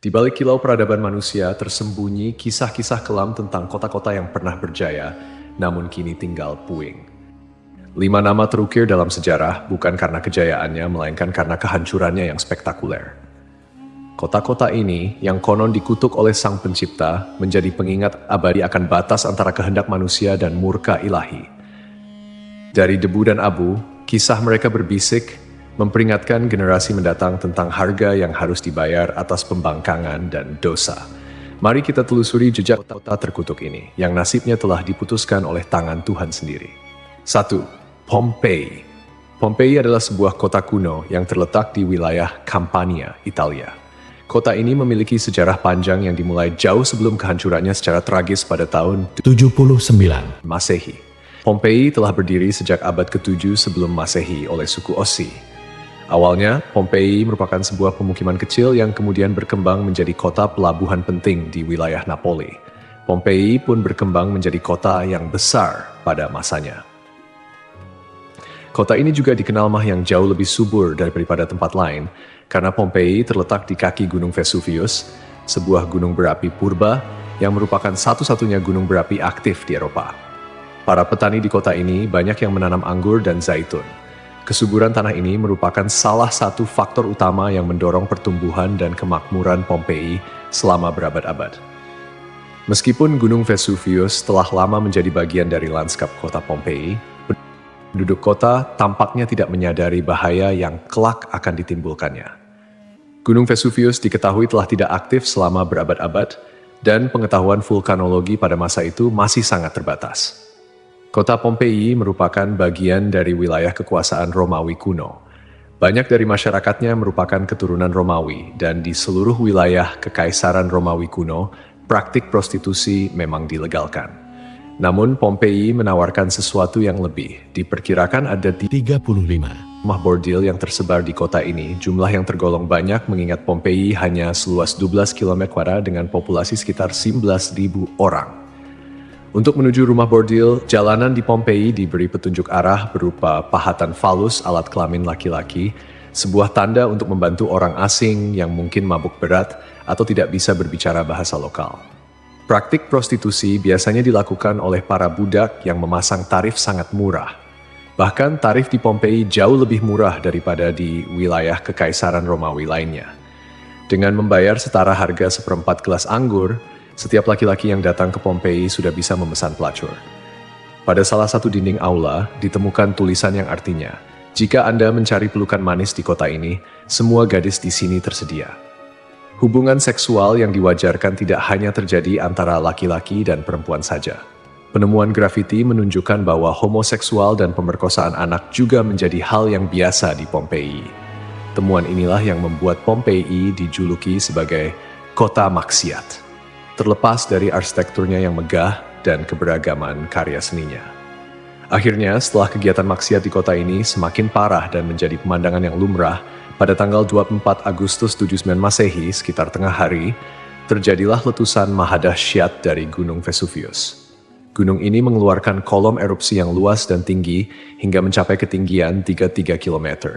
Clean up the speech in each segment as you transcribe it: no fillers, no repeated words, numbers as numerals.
Di balik kilau peradaban manusia tersembunyi kisah-kisah kelam tentang kota-kota yang pernah berjaya, namun kini tinggal puing. 5 nama terukir dalam sejarah bukan karena kejayaannya, melainkan karena kehancurannya yang spektakuler. Kota-kota ini, yang konon dikutuk oleh Sang Pencipta, menjadi pengingat abadi akan batas antara kehendak manusia dan murka ilahi. Dari debu dan abu, kisah mereka berbisik, memperingatkan generasi mendatang tentang harga yang harus dibayar atas pembangkangan dan dosa. Mari kita telusuri jejak kota terkutuk ini, yang nasibnya telah diputuskan oleh tangan Tuhan sendiri. 1. Pompei. Pompei adalah sebuah kota kuno yang terletak di wilayah Campania, Italia. Kota ini memiliki sejarah panjang yang dimulai jauh sebelum kehancurannya secara tragis pada tahun 79 Masehi. Pompei telah berdiri sejak abad ke-7 sebelum Masehi oleh suku Ossi. Awalnya, Pompei merupakan sebuah pemukiman kecil yang kemudian berkembang menjadi kota pelabuhan penting di wilayah Napoli. Pompei pun berkembang menjadi kota yang besar pada masanya. Kota ini juga dikenal yang jauh lebih subur daripada tempat lain, karena Pompei terletak di kaki Gunung Vesuvius, sebuah gunung berapi purba yang merupakan satu-satunya gunung berapi aktif di Eropa. Para petani di kota ini banyak yang menanam anggur dan zaitun. Kesuburan tanah ini merupakan salah satu faktor utama yang mendorong pertumbuhan dan kemakmuran Pompei selama berabad-abad. Meskipun Gunung Vesuvius telah lama menjadi bagian dari lanskap kota Pompei, penduduk kota tampaknya tidak menyadari bahaya yang kelak akan ditimbulkannya. Gunung Vesuvius diketahui telah tidak aktif selama berabad-abad, dan pengetahuan vulkanologi pada masa itu masih sangat terbatas. Kota Pompei merupakan bagian dari wilayah kekuasaan Romawi kuno. Banyak dari masyarakatnya merupakan keturunan Romawi, dan di seluruh wilayah Kekaisaran Romawi kuno, praktik prostitusi memang dilegalkan. Namun Pompei menawarkan sesuatu yang lebih. Diperkirakan ada 35 rumah bordil yang tersebar di kota ini, jumlah yang tergolong banyak mengingat Pompei hanya seluas 12 km² dengan populasi sekitar 11.000 orang. Untuk menuju rumah bordil, jalanan di Pompei diberi petunjuk arah berupa pahatan falus alat kelamin laki-laki, sebuah tanda untuk membantu orang asing yang mungkin mabuk berat atau tidak bisa berbicara bahasa lokal. Praktik prostitusi biasanya dilakukan oleh para budak yang memasang tarif sangat murah. Bahkan tarif di Pompei jauh lebih murah daripada di wilayah Kekaisaran Romawi lainnya. Dengan membayar setara harga seperempat gelas anggur, setiap laki-laki yang datang ke Pompei sudah bisa memesan pelacur. Pada salah satu dinding aula, ditemukan tulisan yang artinya, "Jika Anda mencari pelukan manis di kota ini, semua gadis di sini tersedia." Hubungan seksual yang diwajarkan tidak hanya terjadi antara laki-laki dan perempuan saja. Penemuan grafiti menunjukkan bahwa homoseksual dan pemerkosaan anak juga menjadi hal yang biasa di Pompei. Temuan inilah yang membuat Pompei dijuluki sebagai kota maksiat, terlepas dari arsitekturnya yang megah dan keberagaman karya seninya. Akhirnya, setelah kegiatan maksiat di kota ini semakin parah dan menjadi pemandangan yang lumrah, pada tanggal 24 Agustus 79 Masehi, sekitar tengah hari, terjadilah letusan mahadahsyat dari Gunung Vesuvius. Gunung ini mengeluarkan kolom erupsi yang luas dan tinggi hingga mencapai ketinggian 33 km.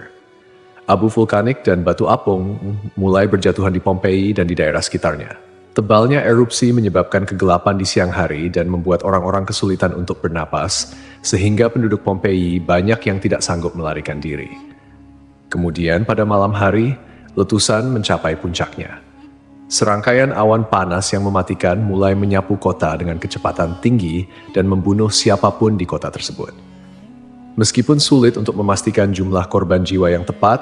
Abu vulkanik dan batu apung mulai berjatuhan di Pompei dan di daerah sekitarnya. Tebalnya erupsi menyebabkan kegelapan di siang hari dan membuat orang-orang kesulitan untuk bernapas, sehingga penduduk Pompei banyak yang tidak sanggup melarikan diri. Kemudian pada malam hari, letusan mencapai puncaknya. Serangkaian awan panas yang mematikan mulai menyapu kota dengan kecepatan tinggi dan membunuh siapapun di kota tersebut. Meskipun sulit untuk memastikan jumlah korban jiwa yang tepat,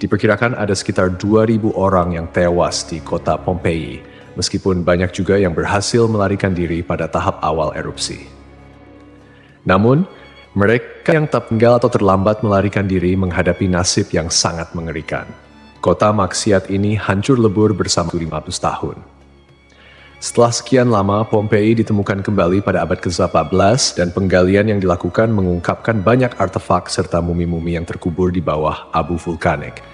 diperkirakan ada sekitar 2.000 orang yang tewas di kota Pompei, meskipun banyak juga yang berhasil melarikan diri pada tahap awal erupsi. Namun, mereka yang tak tinggal atau terlambat melarikan diri menghadapi nasib yang sangat mengerikan. Kota maksiat ini hancur lebur bersama 500 tahun. Setelah sekian lama, Pompei ditemukan kembali pada abad ke-18 dan penggalian yang dilakukan mengungkapkan banyak artefak serta mumi-mumi yang terkubur di bawah abu vulkanik.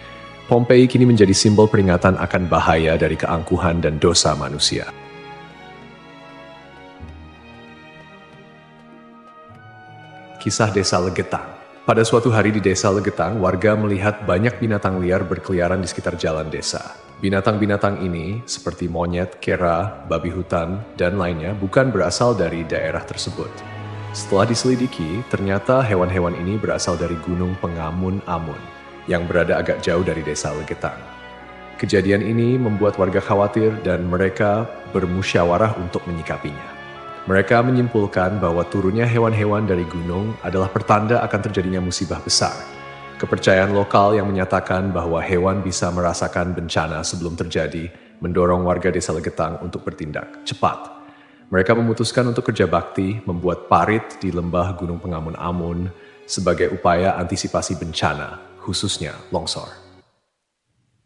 Pompei kini menjadi simbol peringatan akan bahaya dari keangkuhan dan dosa manusia. Kisah Desa Legetang. Pada suatu hari di desa Legetang, warga melihat banyak binatang liar berkeliaran di sekitar jalan desa. Binatang-binatang ini, seperti monyet, kera, babi hutan, dan lainnya, bukan berasal dari daerah tersebut. Setelah diselidiki, ternyata hewan-hewan ini berasal dari Gunung Pengamun-Amun, yang berada agak jauh dari desa Legetang. Kejadian ini membuat warga khawatir dan mereka bermusyawarah untuk menyikapinya. Mereka menyimpulkan bahwa turunnya hewan-hewan dari gunung adalah pertanda akan terjadinya musibah besar. Kepercayaan lokal yang menyatakan bahwa hewan bisa merasakan bencana sebelum terjadi mendorong warga desa Legetang untuk bertindak cepat. Mereka memutuskan untuk kerja bakti membuat parit di lembah Gunung Pengamun-Amun sebagai upaya antisipasi bencana, khususnya longsor.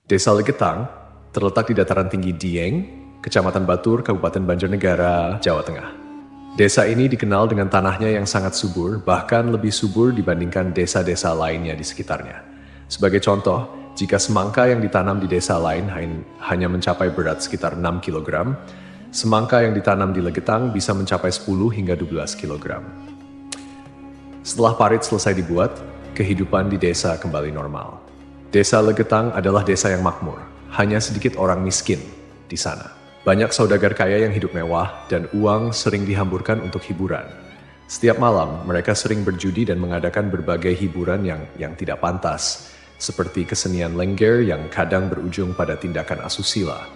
Desa Legetang terletak di dataran tinggi Dieng, Kecamatan Batur, Kabupaten Banjarnegara, Jawa Tengah. Desa ini dikenal dengan tanahnya yang sangat subur, bahkan lebih subur dibandingkan desa-desa lainnya di sekitarnya. Sebagai contoh, jika semangka yang ditanam di desa lain hanya mencapai berat sekitar 6 kg, semangka yang ditanam di Legetang bisa mencapai 10 hingga 12 kg. Setelah parit selesai dibuat, kehidupan di desa kembali normal. Desa Legetang adalah desa yang makmur, hanya sedikit orang miskin di sana. Banyak saudagar kaya yang hidup mewah dan uang sering dihamburkan untuk hiburan. Setiap malam, mereka sering berjudi dan mengadakan berbagai hiburan yang tidak pantas, seperti kesenian lengger yang kadang berujung pada tindakan asusila.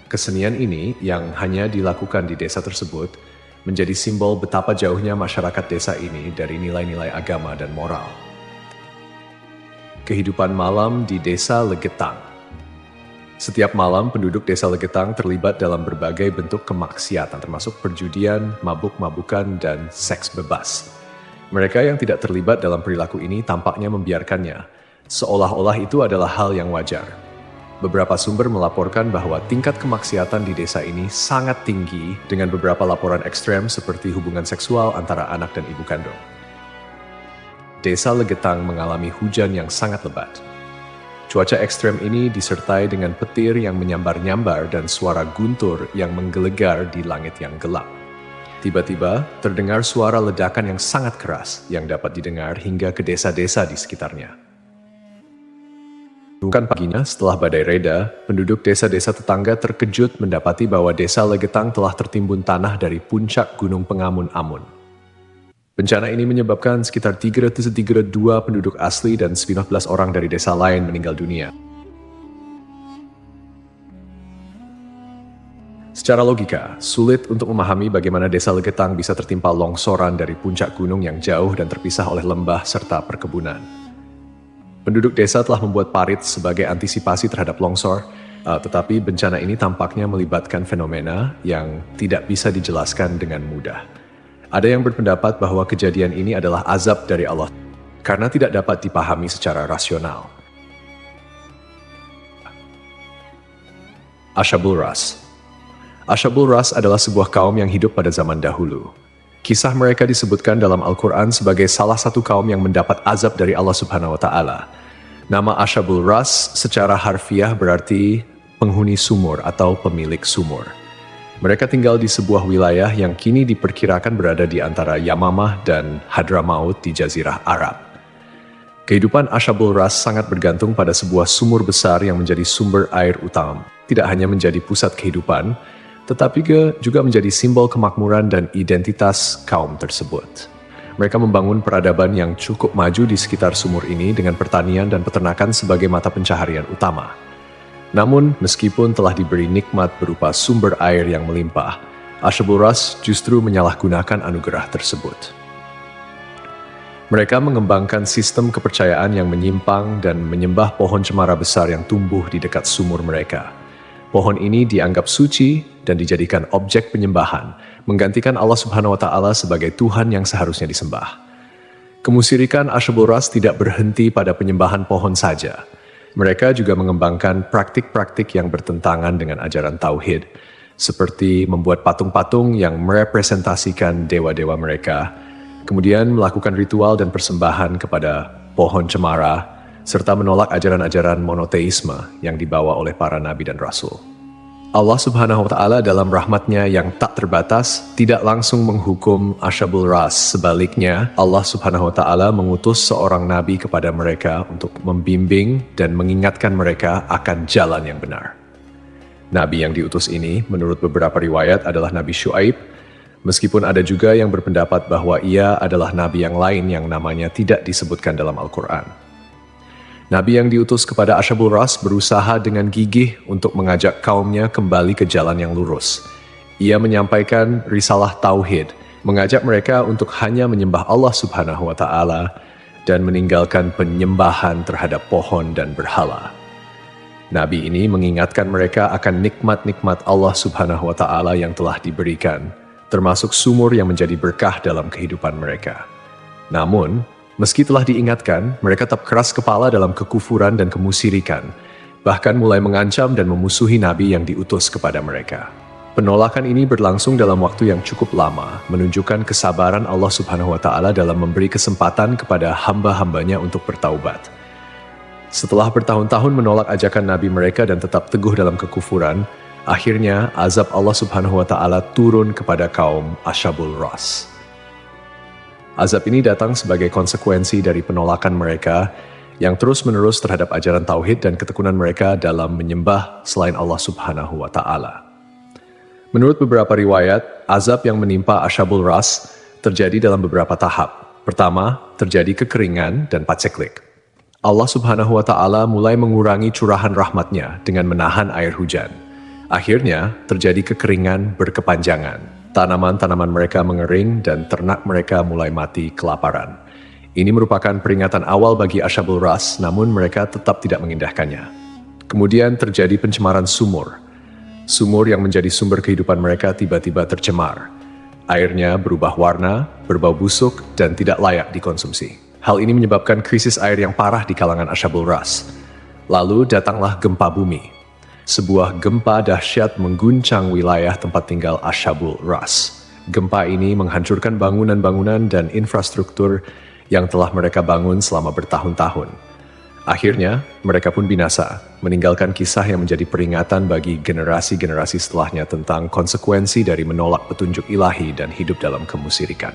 Kesenian ini yang hanya dilakukan di desa tersebut menjadi simbol betapa jauhnya masyarakat desa ini dari nilai-nilai agama dan moral. Kehidupan malam di desa Legetang. Setiap malam, penduduk desa Legetang terlibat dalam berbagai bentuk kemaksiatan, termasuk perjudian, mabuk-mabukan, dan seks bebas. Mereka yang tidak terlibat dalam perilaku ini tampaknya membiarkannya, seolah-olah itu adalah hal yang wajar. Beberapa sumber melaporkan bahwa tingkat kemaksiatan di desa ini sangat tinggi dengan beberapa laporan ekstrem seperti hubungan seksual antara anak dan ibu kandung. Desa Legetang mengalami hujan yang sangat lebat. Cuaca ekstrem ini disertai dengan petir yang menyambar-nyambar dan suara guntur yang menggelegar di langit yang gelap. Tiba-tiba, terdengar suara ledakan yang sangat keras yang dapat didengar hingga ke desa-desa di sekitarnya. Bukan paginya, setelah badai reda, penduduk desa-desa tetangga terkejut mendapati bahwa desa Legetang telah tertimbun tanah dari puncak Gunung Pengamun-Amun. Bencana ini menyebabkan sekitar 332 penduduk asli dan 19 orang dari desa lain meninggal dunia. Secara logika, sulit untuk memahami bagaimana desa Legetang bisa tertimpa longsoran dari puncak gunung yang jauh dan terpisah oleh lembah serta perkebunan. Penduduk desa telah membuat parit sebagai antisipasi terhadap longsor, tetapi bencana ini tampaknya melibatkan fenomena yang tidak bisa dijelaskan dengan mudah. Ada yang berpendapat bahwa kejadian ini adalah azab dari Allah karena tidak dapat dipahami secara rasional. Ashabul Ras. Ashabul Ras adalah sebuah kaum yang hidup pada zaman dahulu. Kisah mereka disebutkan dalam Al-Quran sebagai salah satu kaum yang mendapat azab dari Allah Subhanahu wa Ta'ala. Nama Ashabul Ras secara harfiah berarti penghuni sumur atau pemilik sumur. Mereka tinggal di sebuah wilayah yang kini diperkirakan berada di antara Yamamah dan Hadramaut di Jazirah Arab. Kehidupan Ashabul Ras sangat bergantung pada sebuah sumur besar yang menjadi sumber air utama. Tidak hanya menjadi pusat kehidupan, tetapi juga menjadi simbol kemakmuran dan identitas kaum tersebut. Mereka membangun peradaban yang cukup maju di sekitar sumur ini dengan pertanian dan peternakan sebagai mata pencaharian utama. Namun, meskipun telah diberi nikmat berupa sumber air yang melimpah, Ashabul Ras justru menyalahgunakan anugerah tersebut. Mereka mengembangkan sistem kepercayaan yang menyimpang dan menyembah pohon cemara besar yang tumbuh di dekat sumur mereka. Pohon ini dianggap suci dan dijadikan objek penyembahan, menggantikan Allah Subhanahu wa Ta'ala sebagai Tuhan yang seharusnya disembah. Kemusyrikan Ashabul Ras tidak berhenti pada penyembahan pohon saja. Mereka juga mengembangkan praktik-praktik yang bertentangan dengan ajaran Tauhid, seperti membuat patung-patung yang merepresentasikan dewa-dewa mereka, kemudian melakukan ritual dan persembahan kepada pohon cemara, serta menolak ajaran-ajaran monoteisme yang dibawa oleh para nabi dan rasul. Allah Subhanahu wa Ta'ala dalam rahmatnya yang tak terbatas tidak langsung menghukum Ashabul Ras. Sebaliknya, Allah Subhanahu wa Ta'ala mengutus seorang nabi kepada mereka untuk membimbing dan mengingatkan mereka akan jalan yang benar. Nabi yang diutus ini, menurut beberapa riwayat, adalah Nabi Syuaib, meskipun ada juga yang berpendapat bahwa ia adalah nabi yang lain yang namanya tidak disebutkan dalam Al-Quran. Nabi yang diutus kepada Ashabul Ras berusaha dengan gigih untuk mengajak kaumnya kembali ke jalan yang lurus. Ia menyampaikan risalah tauhid, mengajak mereka untuk hanya menyembah Allah Subhanahu wa Ta'ala dan meninggalkan penyembahan terhadap pohon dan berhala. Nabi ini mengingatkan mereka akan nikmat-nikmat Allah Subhanahu wa Ta'ala yang telah diberikan, termasuk sumur yang menjadi berkah dalam kehidupan mereka. Namun, meski telah diingatkan, mereka tetap keras kepala dalam kekufuran dan kemusyrikan, bahkan mulai mengancam dan memusuhi Nabi yang diutus kepada mereka. Penolakan ini berlangsung dalam waktu yang cukup lama, menunjukkan kesabaran Allah Subhanahu wa Ta'ala dalam memberi kesempatan kepada hamba-hambanya untuk bertaubat. Setelah bertahun-tahun menolak ajakan Nabi mereka dan tetap teguh dalam kekufuran, akhirnya azab Allah Subhanahu wa Ta'ala turun kepada kaum Ashabul Ras. Azab ini datang sebagai konsekuensi dari penolakan mereka yang terus-menerus terhadap ajaran tauhid dan ketekunan mereka dalam menyembah selain Allah Subhanahu wa Ta'ala. Menurut beberapa riwayat, azab yang menimpa Ashabul Ras terjadi dalam beberapa tahap. Pertama, terjadi kekeringan dan paceklik. Allah Subhanahu wa Ta'ala mulai mengurangi curahan rahmatnya dengan menahan air hujan. Akhirnya, terjadi kekeringan berkepanjangan. Tanaman-tanaman mereka mengering dan ternak mereka mulai mati kelaparan. Ini merupakan peringatan awal bagi Ashabul Ras, namun mereka tetap tidak mengindahkannya. Kemudian terjadi pencemaran sumur. Sumur yang menjadi sumber kehidupan mereka tiba-tiba tercemar. Airnya berubah warna, berbau busuk, dan tidak layak dikonsumsi. Hal ini menyebabkan krisis air yang parah di kalangan Ashabul Ras. Lalu datanglah gempa bumi. Sebuah gempa dahsyat mengguncang wilayah tempat tinggal Ashabul Ras. Gempa ini menghancurkan bangunan-bangunan dan infrastruktur yang telah mereka bangun selama bertahun-tahun. Akhirnya, mereka pun binasa, meninggalkan kisah yang menjadi peringatan bagi generasi-generasi setelahnya tentang konsekuensi dari menolak petunjuk ilahi dan hidup dalam kemusyrikan.